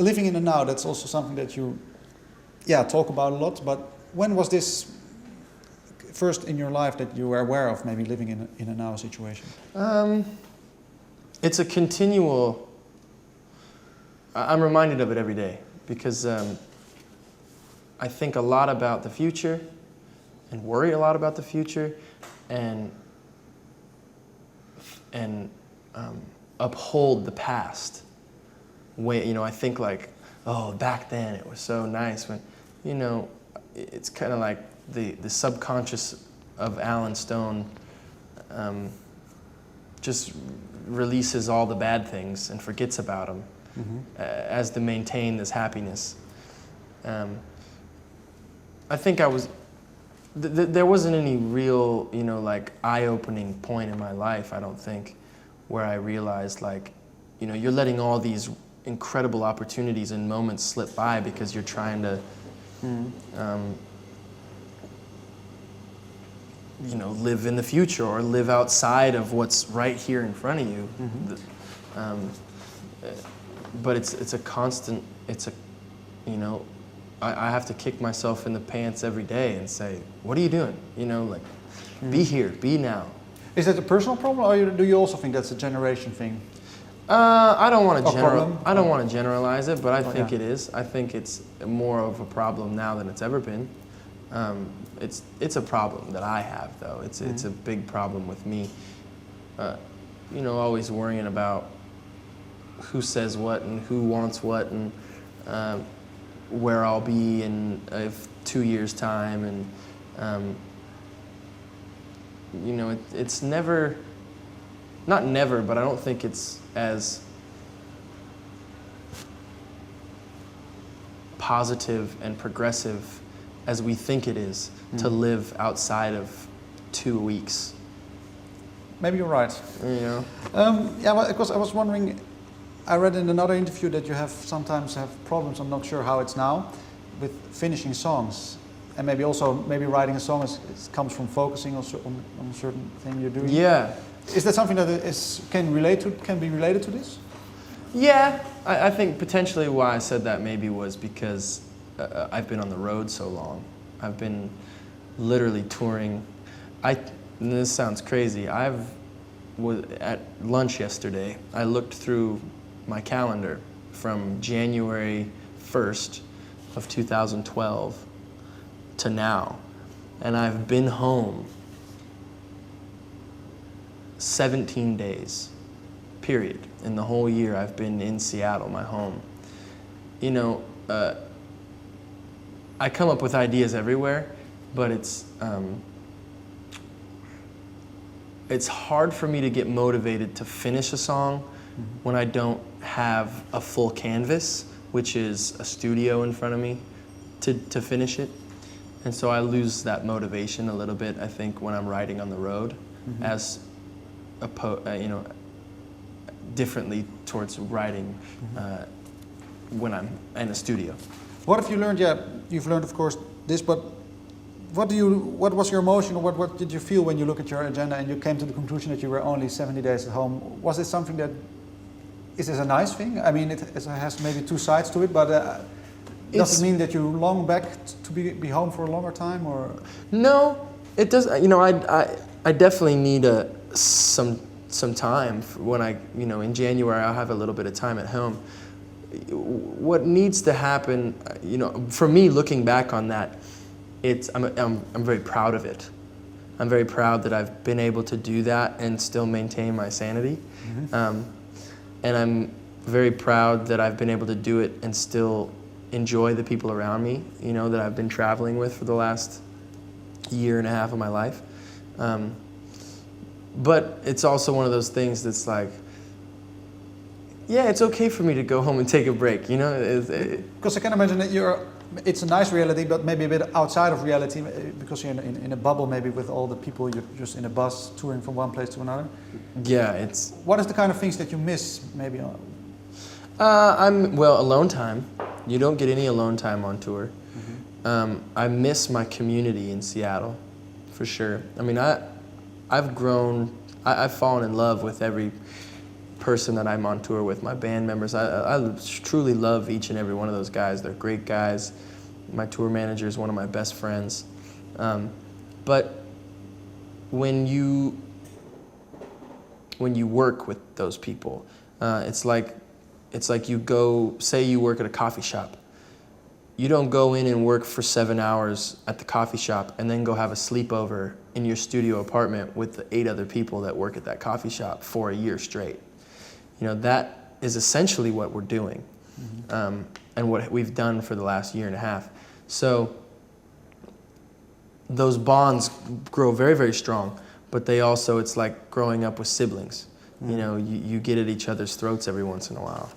living in the now, that's also something that you, yeah, talk about a lot. But when was this first in your life that you were aware of maybe living in a now situation? It's a continual. I'm reminded of it every day because I think a lot about the future and worry a lot about the future and uphold the past. I think like, oh, back then it was so nice when, it's kind of like the subconscious of Alan Stone just releases all the bad things and forgets about them as to maintain this happiness. I think there wasn't any real, like eye-opening point in my life, I don't think, where I realized like, you're letting all these incredible opportunities and moments slip by because you're trying to, live in the future or live outside of what's right here in front of you. But it's a constant, I have to kick myself in the pants every day and say, what are you doing? Be here, be now. Is that a personal problem, or do you also think that's a generation thing? I don't want to generalize it, but I think it is. I think it's more of a problem now than it's ever been. It's a problem that I have, though. It's a big problem with me. Always worrying about who says what and who wants what and where I'll be in 2 years' time, and it's never, not never, but I don't think it's as positive and progressive as we think it is to live outside of 2 weeks. Maybe you're right. Well, because I was wondering, I read in another interview that you sometimes have problems, I'm not sure how it's now, with finishing songs. And maybe writing a song comes from focusing on a certain thing you're doing. Yeah. Is that something that can be related to this? Yeah, I think potentially why I said that maybe was because I've been on the road so long. I've been literally touring. And this sounds crazy. I was at lunch yesterday. I looked through my calendar from January 1st of 2012 to now, and I've been home 17 days, period. In the whole year I've been in Seattle, my home. I come up with ideas everywhere, but it's hard for me to get motivated to finish a song when I don't have a full canvas, which is a studio in front of me, to finish it. And so I lose that motivation a little bit, I think, when I'm writing on the road, as differently towards writing when I'm in a studio. What have you learned? Yeah, you've learned, of course, this, but what was your emotion, or what did you feel when you look at your agenda and you came to the conclusion that you were only 70 days at home? Was it something that, is this a nice thing? I mean, it has maybe two sides to it, but does it mean that you long back to be home for a longer time, or? No, it does. I definitely need some time when in January I'll have a little bit of time at home. What needs to happen, for me, looking back on that, I'm very proud of it. I'm very proud that I've been able to do that and still maintain my sanity. And I'm very proud that I've been able to do it and still enjoy the people around me, that I've been traveling with for the last year and a half of my life. But it's also one of those things that's like, yeah, it's okay for me to go home and take a break, Because I can imagine that it's a nice reality, but maybe a bit outside of reality, because you're in a bubble maybe with all the people, you're just in a bus touring from one place to another. Yeah, What is the kind of things that you miss, maybe? Alone time. You don't get any alone time on tour. I miss my community in Seattle, for sure. I mean, I've grown, I've fallen in love with person that I'm on tour with, my band members. I truly love each and every one of those guys. They're great guys. My tour manager is one of my best friends. But when you work with those people, it's like you go, say you work at a coffee shop. You don't go in and work for 7 hours at the coffee shop and then go have a sleepover in your studio apartment with the 8 other people that work at that coffee shop for a year straight. You know, that is essentially what we're doing, and what we've done for the last year and a half. So those bonds grow very, very strong, but they also, it's like growing up with siblings. You know, you get at each other's throats every once in a while.